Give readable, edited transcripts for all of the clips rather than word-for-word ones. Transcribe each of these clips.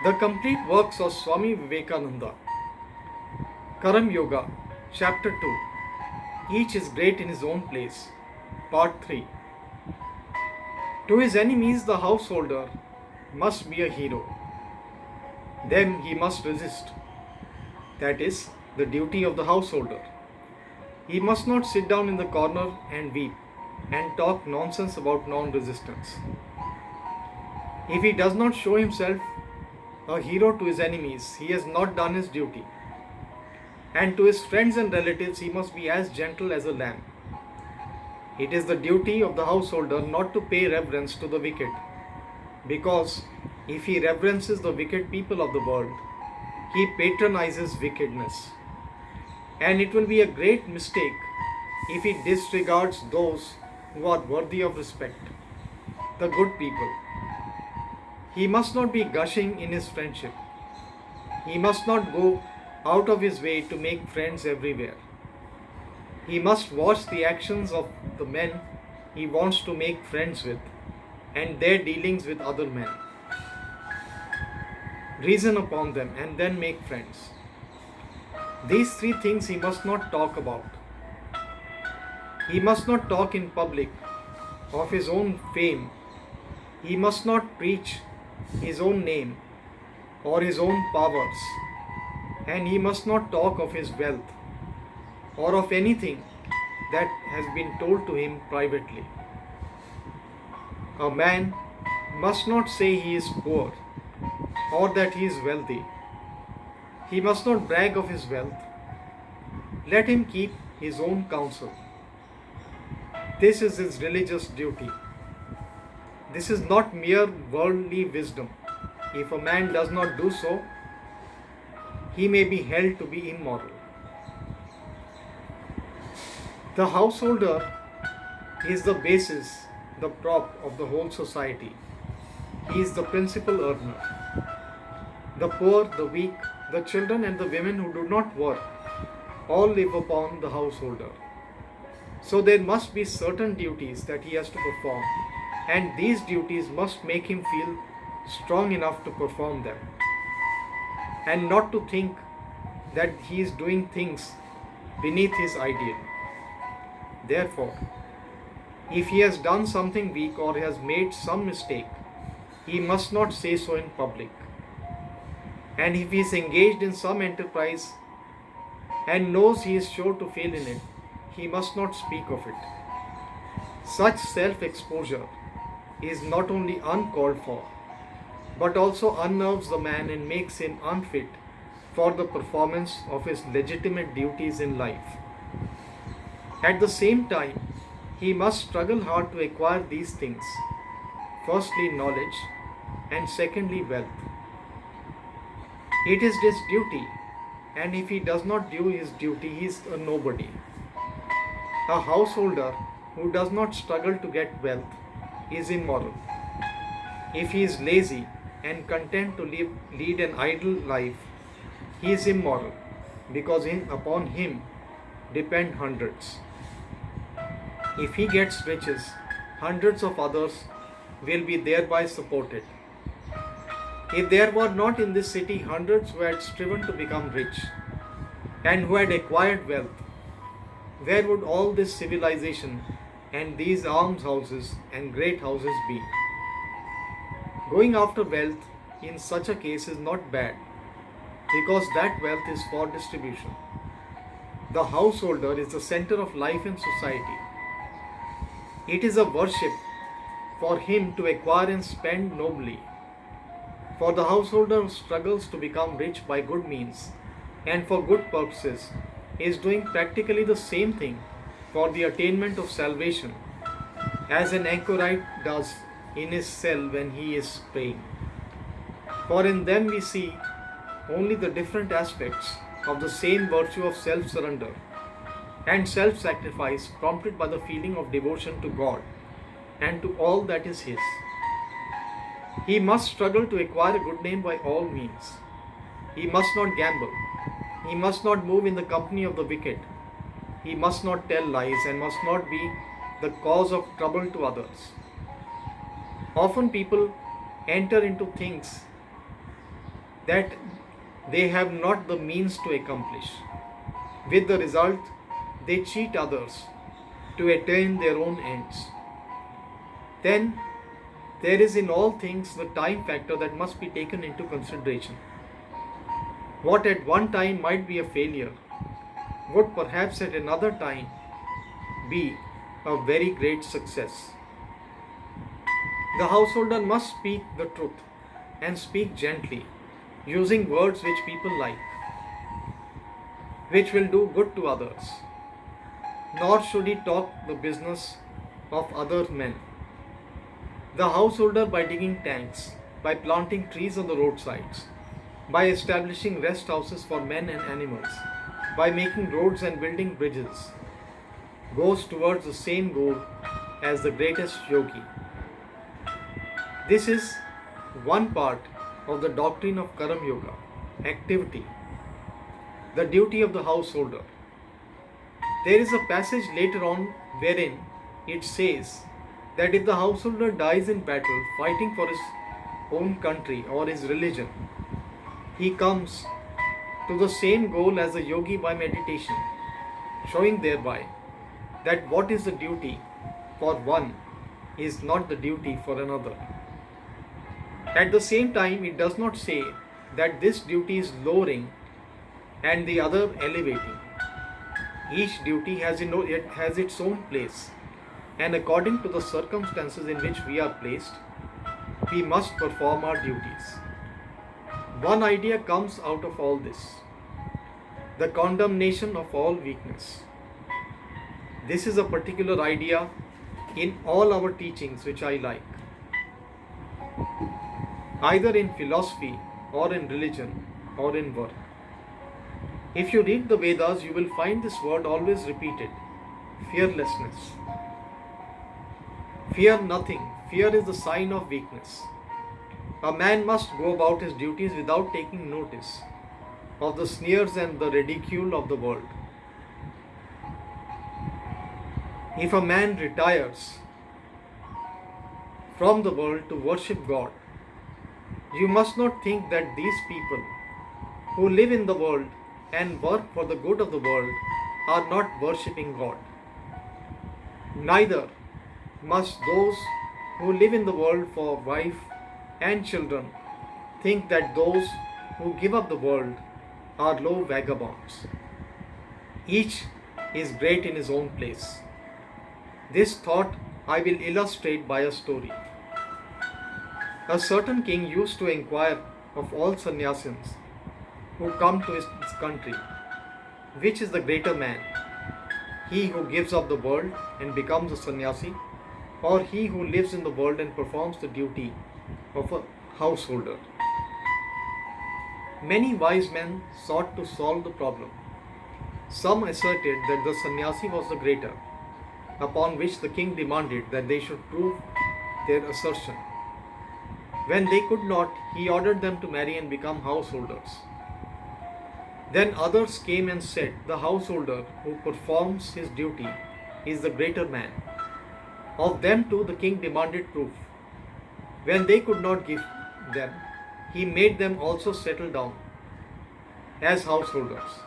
The complete works of Swami Vivekananda. Karam Yoga, Chapter 2. Each is great in his own place. Part 3. To his enemies, the householder must be a hero. Them he must resist. That is the duty of the householder. He must not sit down in the corner and weep and talk nonsense about non resistance. If he does not show himself a hero to his enemies, he has not done his duty. And to his friends and relatives, he must be as gentle as a lamb. It is the duty of the householder not to pay reverence to the wicked, because if he reverences the wicked people of the world, he patronizes wickedness. And it will be a great mistake if he disregards those who are worthy of respect, the good people. He must not be gushing in his friendship. He must not go out of his way to make friends everywhere. He must watch the actions of the men he wants to make friends with and their dealings with other men. Reason upon them and then make friends. These three things he must not talk about. He must not talk in public of his own fame. He must not preach his own name or his own powers. And he must not talk of his wealth or of anything that has been told to him privately. A man must not say he is poor or that he is wealthy. He must not brag of his wealth. Let him keep his own counsel. This is his religious duty. This is not mere worldly wisdom. If a man does not do so, he may be held to be immoral. The householder is the basis, the prop of the whole society. He is the principal earner. The poor, the weak, the children and the women who do not work all live upon the householder. So there must be certain duties that he has to perform, and these duties must make him feel strong enough to perform them, and not to think that he is doing things beneath his ideal. Therefore, if he has done something weak or has made some mistake, he must not say so in public. And if he is engaged in some enterprise and knows he is sure to fail in it, he must not speak of it. Such self-exposure is not only uncalled for, but also unnerves the man and makes him unfit for the performance of his legitimate duties in life. At the same time, he must struggle hard to acquire these things. Firstly, knowledge, and secondly, wealth. It is his duty, and if he does not do his duty, he is a nobody. A householder who does not struggle to get wealth is immoral. If he is lazy and content to lead an idle life, he is immoral, because upon him depend hundreds. If he gets riches, hundreds of others will be thereby supported. If there were not in this city hundreds who had striven to become rich and who had acquired wealth, where would all this civilization and these almshouses and great houses be? Going after wealth in such a case is not bad, because that wealth is for distribution. The householder is the center of life in society. It is a worship for him to acquire and spend nobly. For the householder who struggles to become rich by good means and for good purposes is doing practically the same thing for the attainment of salvation as an anchorite does in his cell when he is praying. For in them we see only the different aspects of the same virtue of self-surrender and self-sacrifice, prompted by the feeling of devotion to God and to all that is His. He must struggle to acquire a good name by all means. He must not gamble. He must not move in the company of the wicked. He must not tell lies and must not be the cause of trouble to others. Often people enter into things that they have not the means to accomplish. With the result, they cheat others to attain their own ends. Then, there is in all things the time factor that must be taken into consideration. What at one time might be a failure would perhaps at another time be a very great success. The householder must speak the truth and speak gently, using words which people like, which will do good to others. Nor should he talk the business of other men. The householder, by digging tanks, by planting trees on the roadsides, by establishing rest houses for men and animals, by making roads and building bridges, goes towards the same goal as the greatest yogi. This is one part of the doctrine of Karam Yoga, activity, the duty of the householder. There is a passage later on wherein it says that if the householder dies in battle fighting for his own country or his religion, he comes to the same goal as a yogi by meditation, showing thereby that what is the duty for one is not the duty for another. At the same time, it does not say that this duty is lowering and the other elevating. Each duty has its own place, and according to the circumstances in which we are placed, we must perform our duties. One idea comes out of all this: the condemnation of all weakness. This is a particular idea in all our teachings which I like. Either in philosophy or in religion or in work. If you read the Vedas, you will find this word always repeated: fearlessness. Fear nothing. Fear is the sign of weakness. A man must go about his duties without taking notice of the sneers and the ridicule of the world. If a man retires from the world to worship God, you must not think that these people who live in the world and work for the good of the world are not worshipping God. Neither must those who live in the world for wife and children think that those who give up the world are low vagabonds. Each is great in his own place. This thought I will illustrate by a story. A certain king used to inquire of all sannyasins who come to his country, which is the greater man, he who gives up the world and becomes a sannyasi, or he who lives in the world and performs the duty of a householder. Many wise men sought to solve the problem. Some asserted that the sannyasi was the greater, upon which the king demanded that they should prove their assertion. When they could not, he ordered them to marry and become householders. Then others came and said, the householder who performs his duty is the greater man. Of them too the king demanded proof. When they could not give them, he made them also settle down as householders.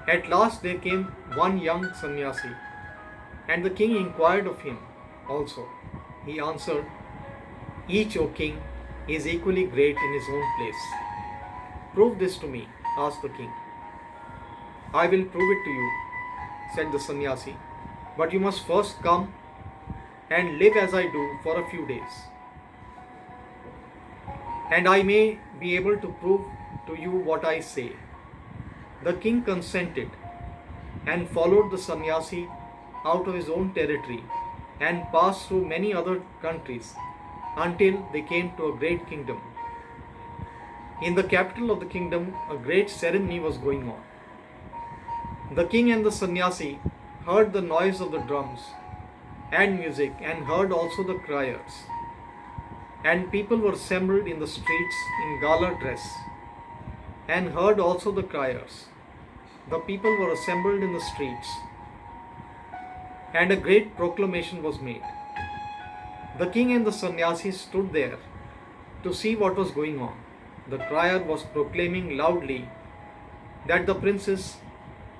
At last there came one young sannyasi, and the king inquired of him also. He answered, each, O king, is equally great in his own place. Prove this to me, asked the king. I will prove it to you, said the sannyasi, but you must first come and live as I do for a few days, and I may be able to prove to you what I say. The king consented and followed the sannyasi out of his own territory and passed through many other countries until they came to a great kingdom. In the capital of the kingdom, a great ceremony was going on. The king and the sannyasi heard the noise of the drums and music, and heard also the criers. And people were assembled in the streets in gala dress, and heard also the criers. The people were assembled in the streets, and a great proclamation was made. The king and the sannyasi stood there to see what was going on. the crier was proclaiming loudly that the princess,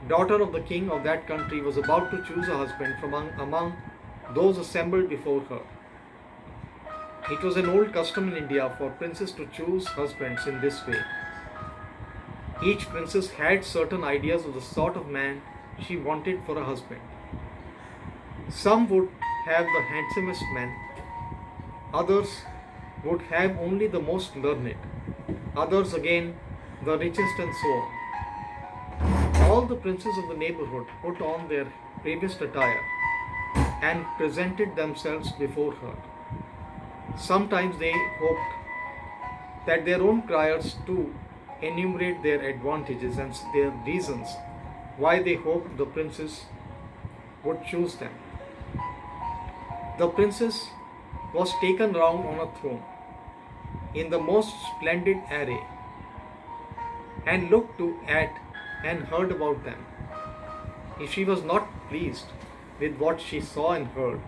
daughter of the king of that country, was about to choose a husband from among those assembled before her. It was an old custom in India for princes to choose husbands in this way. Each princess had certain ideas of the sort of man she wanted for a husband. Some would have the handsomest man, others would have only the most learned, others again the richest, and so on. All the princes of the neighborhood put on their bravest attire and presented themselves before her. Sometimes they hoped that their own criers too enumerate their advantages and their reasons why they hoped the princess would choose them. The princess was taken round on a throne in the most splendid array and looked to at and heard about them. If she was not pleased with what she saw and heard,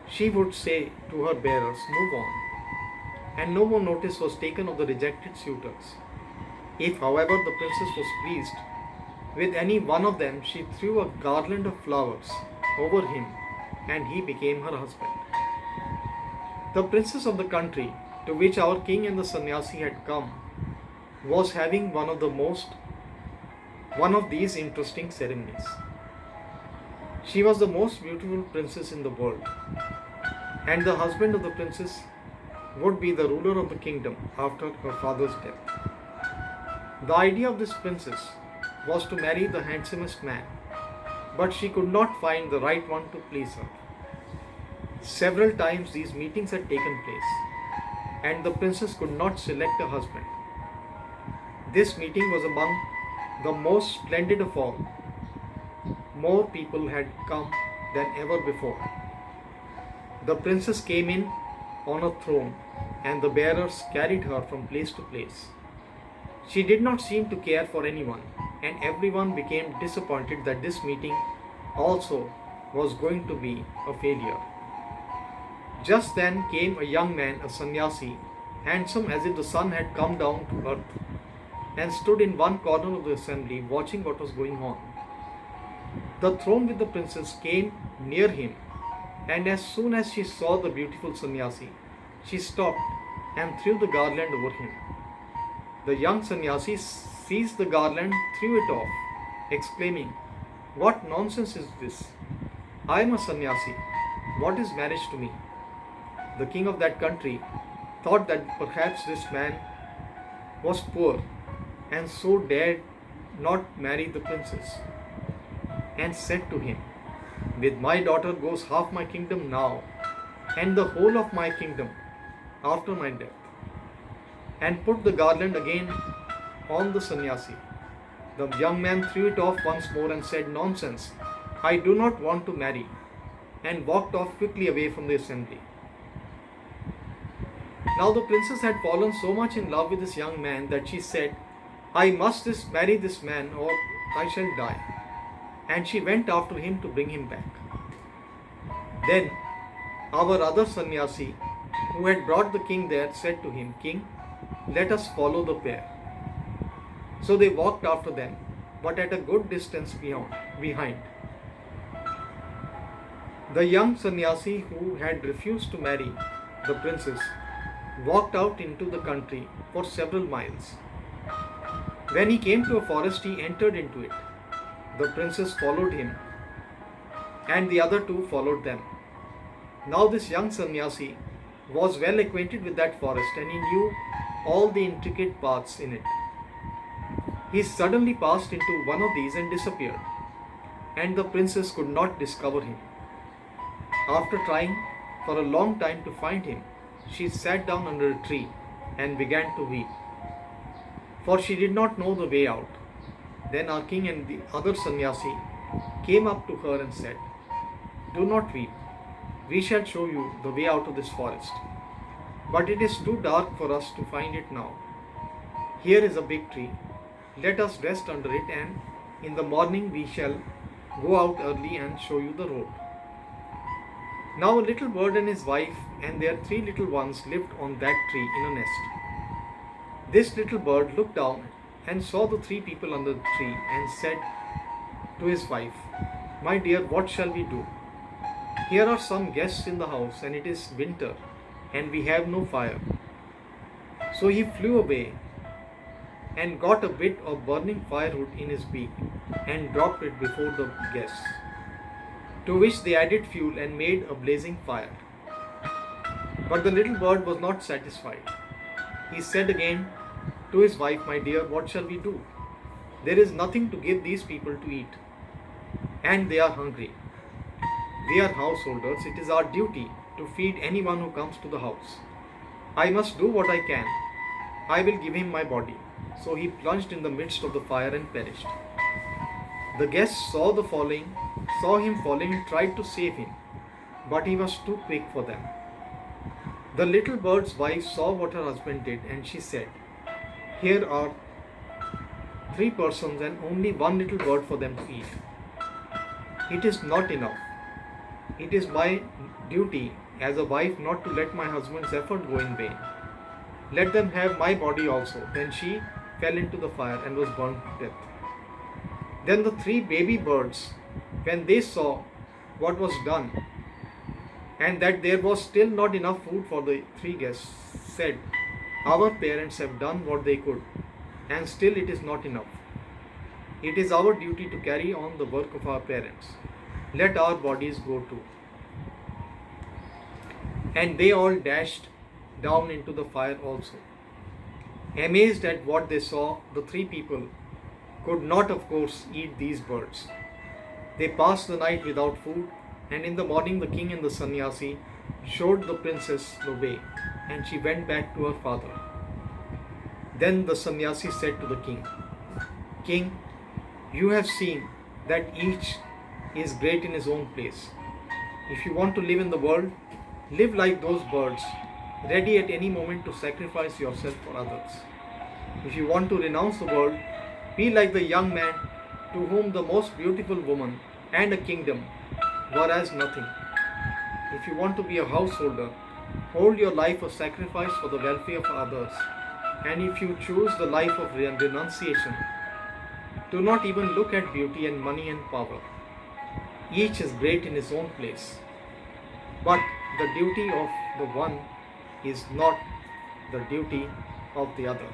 she would say to her bearers, "Move on," and no more notice was taken of the rejected suitors. If, however, the princess was pleased with any one of them, she threw a garland of flowers over him and he became her husband. The princess of the country to which our king and the sannyasi had come was having one of these interesting ceremonies. She was the most beautiful princess in the world, and the husband of the princess would be the ruler of the kingdom after her father's death. The idea of this princess was to marry the handsomest man, but she could not find the right one to please her. Several times these meetings had taken place, and the princess could not select a husband. This meeting was among the most splendid of all. More people had come than ever before. The princess came in on a throne, and the bearers carried her from place to place. She did not seem to care for anyone, and everyone became disappointed that this meeting also was going to be a failure. Just then came a young man, a sannyasi, handsome as if the sun had come down to earth, and stood in one corner of the assembly watching what was going on. The throne with the princess came near him, and as soon as she saw the beautiful sannyasi, she stopped and threw the garland over him. The young sannyasi seized the garland, threw it off, exclaiming, "What nonsense is this? I am a sannyasi. What is marriage to me?" The king of that country thought that perhaps this man was poor and so dared not marry the princess, and said to him, "With my daughter goes half my kingdom now, and the whole of my kingdom after my death," and put the garland again on the sannyasi. The young man threw it off once more and said, "Nonsense, I do not want to marry," and walked off quickly away from the assembly. Now the princess had fallen so much in love with this young man that she said, "I must marry this man or I shall die." And she went after him to bring him back. Then our other sannyasi, who had brought the king there, said to him, "King, let us follow the pair." So they walked after them, but at a good distance behind. The young sannyasi who had refused to marry the princess walked out into the country for several miles. When he came to a forest, he entered into it. The princess followed him, and the other two followed them. Now this young sannyasi was well acquainted with that forest, and he knew all the intricate paths in it. He suddenly passed into one of these and disappeared, and the princess could not discover him. After trying for a long time to find him, she sat down under a tree and began to weep, for she did not know the way out. Then our king and the other sannyasi came up to her and said, "Do not weep. We shall show you the way out of this forest. But it is too dark for us to find it now. Here is a big tree. Let us rest under it, and in the morning we shall go out early and show you the road." Now a little bird and his wife and their 3 little ones lived on that tree in a nest. This little bird looked down and saw the three people under the tree and said to his wife, "My dear, what shall we do? Here are some guests in the house, and it is winter, and we have no fire." So he flew away and got a bit of burning firewood in his beak and dropped it before the guests, to which they added fuel and made a blazing fire. But the little bird was not satisfied. He said again to his wife, "My dear, what shall we do? There is nothing to give these people to eat, and they are hungry. We are householders. It is our duty to feed anyone who comes to the house. I must do what I can. I will give him my body." So he plunged in the midst of the fire and perished. The guests saw him falling and tried to save him, but he was too quick for them. The little bird's wife saw what her husband did, and she said, "Here are 3 persons and only one little bird for them to eat. It is not enough. It is my duty as a wife not to let my husband's effort go in vain. Let them have my body also." Then she fell into the fire and was burned to death. Then the 3 baby birds, when they saw what was done, and that there was still not enough food for the 3 guests, said, "Our parents have done what they could, and still it is not enough. It is our duty to carry on the work of our parents. Let our bodies go too." And they all dashed down into the fire also. Amazed at what they saw, the 3 people could not, of course, eat these birds. They passed the night without food, and in the morning the king and the sannyasi showed the princess the way, and she went back to her father. Then the sannyasi said to the king, "King, you have seen that each is great in his own place. If you want to live in the world, live like those birds, ready at any moment to sacrifice yourself for others. If you want to renounce the world, be like the young man to whom the most beautiful woman and a kingdom were as nothing. If you want to be a householder, hold your life a sacrifice for the welfare of others. And if you choose the life of renunciation, do not even look at beauty and money and power. Each is great in his own place. But the duty of the one is not the duty of the other."